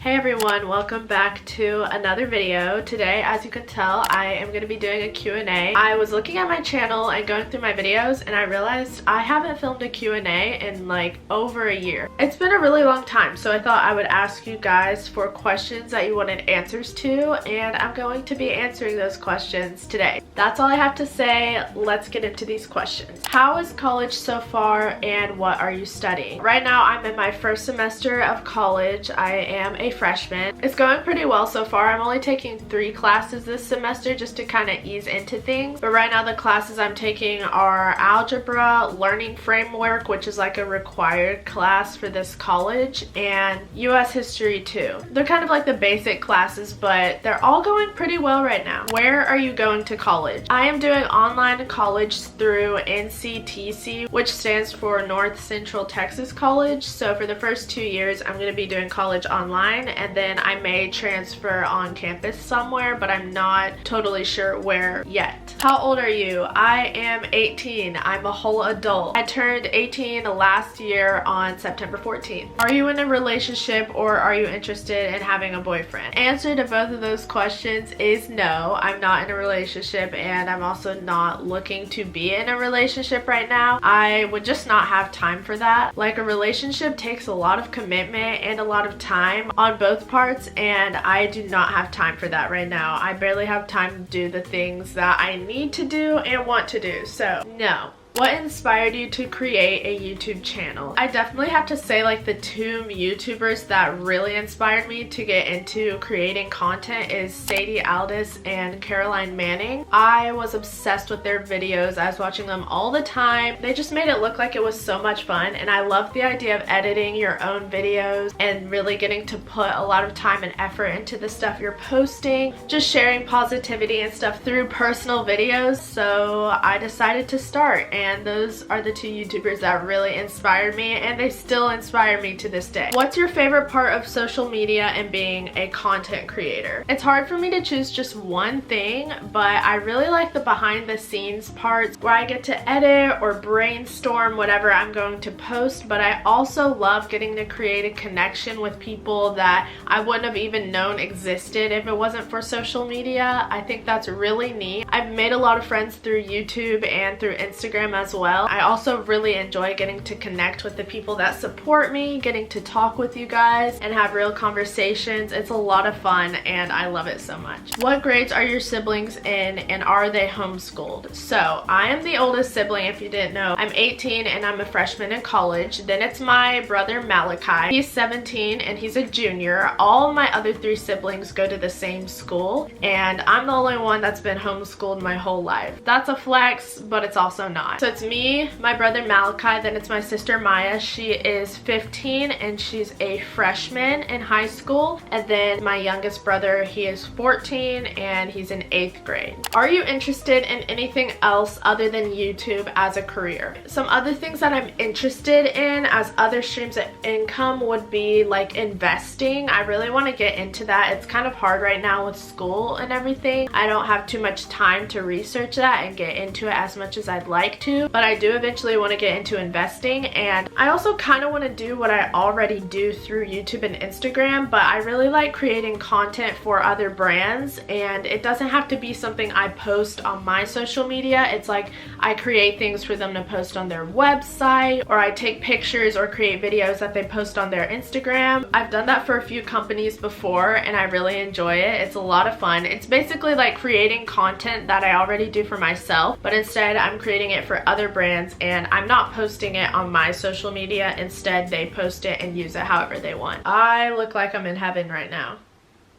Hey everyone, welcome back to another video. Today, as you can tell, I am going to be doing a Q&A. I was looking at my channel and going through my videos and I realized I haven't filmed a Q&A in like over a year. It's been a really long time, so I thought I would ask you guys for questions that you wanted answers to, and I'm going to be answering those questions today. That's all I have to say. Let's get into these questions. How is college so far and what are you studying? Right now, I'm in my first semester of college. I am a freshman. It's going pretty well so far. I'm only taking 3 classes this semester just to kind of ease into things. But right now the classes I'm taking are algebra, learning framework, which is like a required class for this college, and US history too. They're kind of like the basic classes, but they're all going pretty well right now. Where are you going to college? I am doing online college through NCTC, which stands for North Central Texas College. So for the first 2 years, I'm going to be doing college online, and then I may transfer on campus somewhere, but I'm not totally sure where yet. How old are you? I am 18. I'm a whole adult. I turned 18 last year on September 14th. Are you in a relationship or are you interested in having a boyfriend? Answer to both of those questions is no. I'm not in a relationship, and I'm also not looking to be in a relationship right now. I would just not have time for that. Like, a relationship takes a lot of commitment and a lot of time on both parts, and I do not have time for that right now. I barely have time to do the things that I need to do and want to do, so no. What inspired you to create a YouTube channel? I definitely have to say, like, the 2 YouTubers that really inspired me to get into creating content is Sadie Aldis and Caroline Manning. I was obsessed with their videos. I was watching them all the time. They just made it look like it was so much fun, and I love the idea of editing your own videos and really getting to put a lot of time and effort into the stuff you're posting, just sharing positivity and stuff through personal videos. So I decided to start, and those are the 2 YouTubers that really inspired me, and they still inspire me to this day. What's your favorite part of social media and being a content creator? It's hard for me to choose just one thing, but I really like the behind the scenes parts where I get to edit or brainstorm whatever I'm going to post, but I also love getting to create a connection with people that I wouldn't have even known existed if it wasn't for social media. I think that's really neat. I've made a lot of friends through YouTube and through Instagram as well. I also really enjoy getting to connect with the people that support me, getting to talk with you guys and have real conversations. It's a lot of fun and I love it so much. What grades are your siblings in, and are they homeschooled? So I am the oldest sibling, if you didn't know. I'm 18 and I'm a freshman in college. Then it's my brother Malachi. He's 17 and he's a junior. All my other 3 siblings go to the same school, and I'm the only one that's been homeschooled my whole life. That's a flex, but it's also not. So it's me, my brother Malachi, then it's my sister Maya. She is 15 and she's a freshman in high school. And then my youngest brother, he is 14 and he's in 8th grade. Are you interested in anything else other than YouTube as a career? Some other things that I'm interested in as other streams of income would be like investing. I really want to get into that. It's kind of hard right now with school and everything. I don't have too much time to research that and get into it as much as I'd like to, but I do eventually want to get into investing. And I also kind of want to do what I already do through YouTube and Instagram, but I really like creating content for other brands, and it doesn't have to be something I post on my social media. It's like I create things for them to post on their website, or I take pictures or create videos that they post on their Instagram. I've done that for a few companies before and I really enjoy it. It's a lot of fun. It's basically like creating content that I already do for myself, but instead I'm creating it for other brands and I'm not posting it on my social media. Instead, they post it and use it however they want. I look like I'm in heaven right now.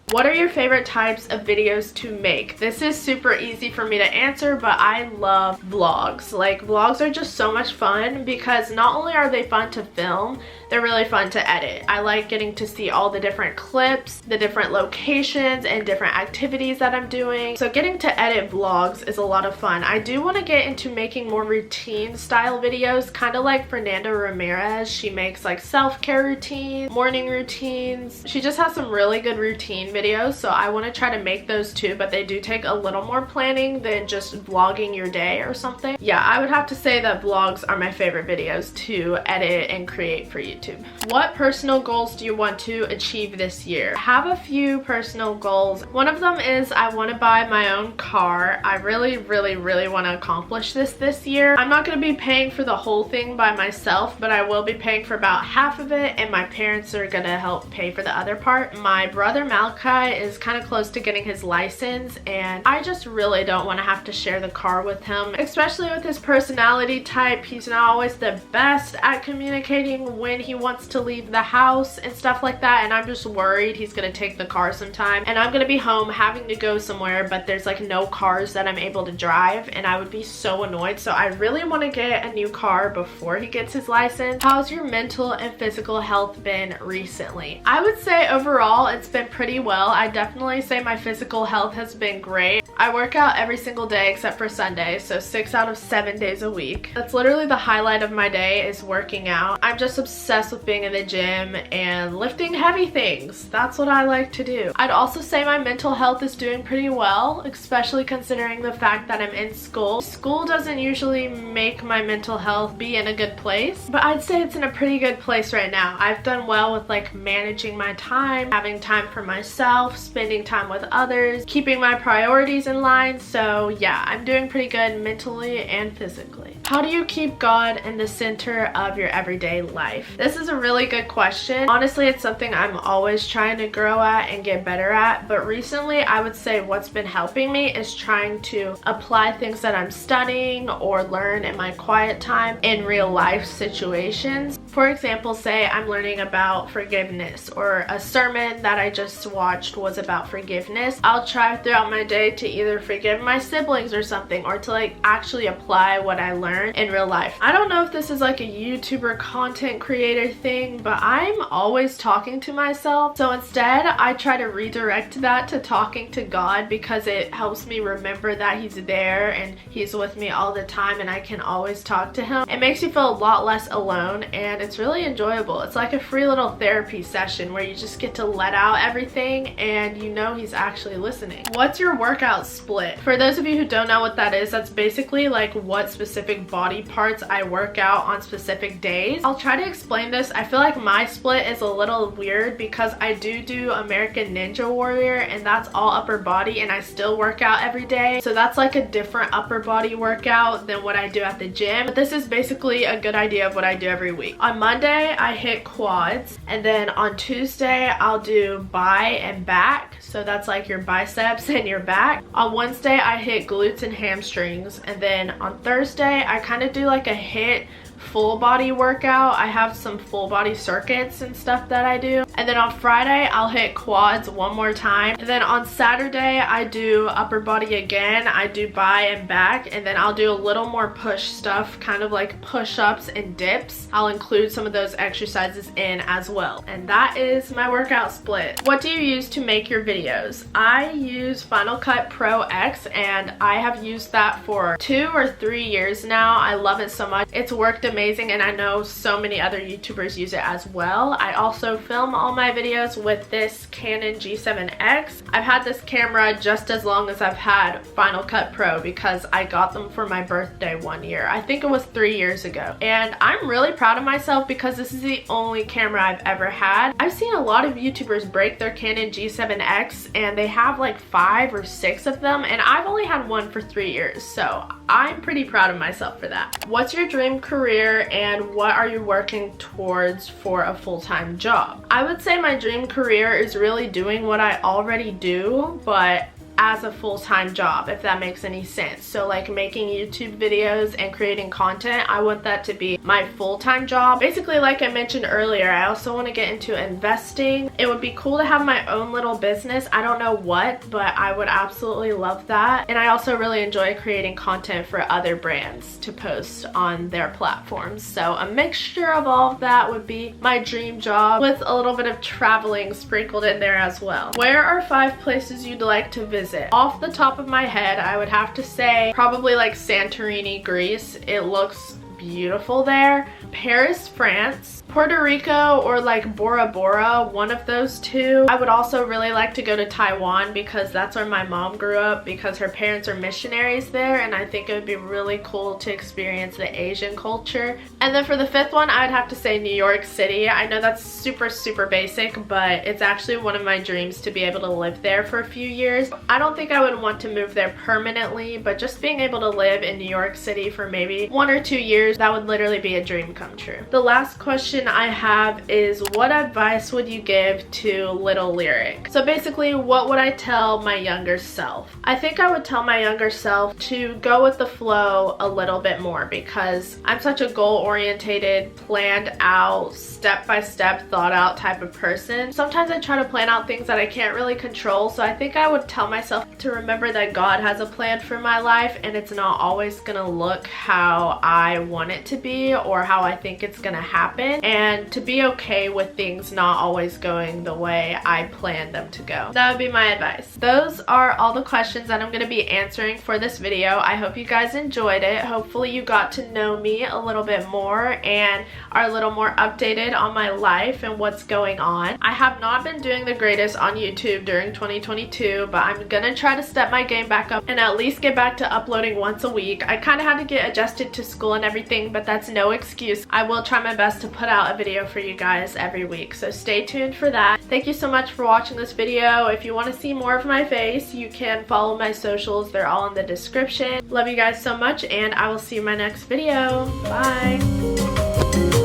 What are your favorite types of videos to make? This is super easy for me to answer, but I love vlogs. Like, vlogs are just so much fun because not only are they fun to film, they're really fun to edit. I like getting to see all the different clips, the different locations, and different activities that I'm doing. So getting to edit vlogs is a lot of fun. I do want to get into making more routine style videos, kind of like Fernanda Ramirez. She makes like self-care routines, morning routines. She just has some really good routine videos, so I want to try to make those too, but they do take a little more planning than just vlogging your day or something. Yeah, I would have to say that vlogs are my favorite videos to edit and create for YouTube. YouTube. What personal goals do you want to achieve this year? I have a few personal goals. One of them is I want to buy my own car. I really want to accomplish this year. I'm not going to be paying for the whole thing by myself, but I will be paying for about half of it, and my parents are going to help pay for the other part. My brother Malachi is kind of close to getting his license, and I just really don't want to have to share the car with him, especially with his personality type. He's not always the best at communicating when he wants to leave the house and stuff like that, and I'm just worried he's going to take the car sometime and I'm going to be home having to go somewhere, but there's like no cars that I'm able to drive, and I would be so annoyed. So I really want to get a new car before he gets his license. How's your mental and physical health been recently? I would say overall it's been pretty well. I definitely say my physical health has been great. I work out every single day except for Sunday, so 6 out of 7 days a week. That's literally the highlight of my day, is working out. I'm just obsessed with being in the gym and lifting heavy things. That's what I like to do. I'd also say my mental health is doing pretty well, especially considering the fact that I'm in school. School doesn't usually make my mental health be in a good place, but I'd say it's in a pretty good place right now. I've done well with like managing my time, having time for myself, spending time with others, keeping my priorities in line. So yeah, I'm doing pretty good mentally and physically. How do you keep God in the center of your everyday life? This is a really good question. Honestly, it's something I'm always trying to grow at and get better at, but recently I would say what's been helping me is trying to apply things that I'm studying or learn in my quiet time in real life situations. For example, say I'm learning about forgiveness, or a sermon that I just watched was about forgiveness. I'll try throughout my day to either forgive my siblings or something, or to like actually apply what I learned in real life. I don't know if this is like a YouTuber content creator thing, but I'm always talking to myself. So instead, I try to redirect that to talking to God, because it helps me remember that he's there and he's with me all the time and I can always talk to him. It makes you feel a lot less alone, and it's really enjoyable. It's like a free little therapy session where you just get to let out everything and you know he's actually listening. What's your workout split? For those of you who don't know what that is, that's basically like what specific body parts I work out on specific days. I'll try to explain this. I feel like my split is a little weird because I do American Ninja Warrior, and that's all upper body, and I still work out every day. So that's like a different upper body workout than what I do at the gym. But this is basically a good idea of what I do every week. On Monday, I hit quads, and then on Tuesday, I'll do bi and back. So that's like your biceps and your back. On Wednesday, I hit glutes and hamstrings, and then on Thursday, I kind of do like a hit full body workout. I have some full body circuits and stuff that I do. And then on Friday, I'll hit quads one more time. And then on Saturday, I do upper body again. I do bi and back, and then I'll do a little more push stuff, kind of like push-ups and dips. I'll include some of those exercises in as well. And that is my workout split. What do you use to make your videos? I use Final Cut Pro X, and I have used that for 2 or 3 years now. I love it so much. It's worked amazing, and I know so many other YouTubers use it as well. I also film all my videos with this Canon G7X. I've had this camera just as long as I've had Final Cut Pro, because I got them for my birthday one year. I think it was 3 years ago. And I'm really proud of myself because this is the only camera I've ever had. I've seen a lot of YouTubers break their Canon G7X and they have like 5 or 6 of them, and I've only had one for 3 years. So I'm pretty proud of myself for that. What's your dream career and what are you working towards for a full-time job? I would say my dream career is really doing what I already do, but as a full-time job, if that makes any sense. So like making YouTube videos and creating content, I want that to be my full-time job. Basically, like I mentioned earlier, I also want to get into investing. It would be cool to have my own little business. I don't know what, but I would absolutely love that. And I also really enjoy creating content for other brands to post on their platforms. So a mixture of all of that would be my dream job, with a little bit of traveling sprinkled in there as well. Where are 5 places you'd like to visit? Off the top of my head, I would have to say probably like Santorini, Greece. It looks beautiful there. Paris, France, Puerto Rico, or like Bora Bora, one of those two. I would also really like to go to Taiwan because that's where my mom grew up, because her parents are missionaries there, and I think it would be really cool to experience the Asian culture. And then for the fifth one, I'd have to say New York City. I know that's super basic, but it's actually one of my dreams to be able to live there for a few years. I don't think I would want to move there permanently, but just being able to live in New York City for maybe 1 or 2 years, that would literally be a dream come true. The last question I have is, what advice would you give to little Lyric? So basically, what would I tell my younger self? I think I would tell my younger self to go with the flow a little bit more, because I'm such a goal-orientated, planned out, step-by-step, thought-out type of person. Sometimes I try to plan out things that I can't really control, so I think I would tell myself to remember that God has a plan for my life, and it's not always gonna look how I want it to be or how I think it's gonna happen, and to be okay with things not always going the way I planned them to go. That would be my advice. Those are all the questions that I'm gonna be answering for this video. I hope you guys enjoyed it. Hopefully you got to know me a little bit more and are a little more updated on my life and what's going on. I have not been doing the greatest on YouTube during 2022, but I'm gonna try to step my game back up and at least get back to uploading once a week. I kind of had to get adjusted to school and everything, but that's no excuse. I will try my best to put out a video for you guys every week, so stay tuned for that. Thank you so much for watching this video. If you want to see more of my face, you can follow my socials. They're all in the description. Love you guys so much, and I will see you in my next video. Bye!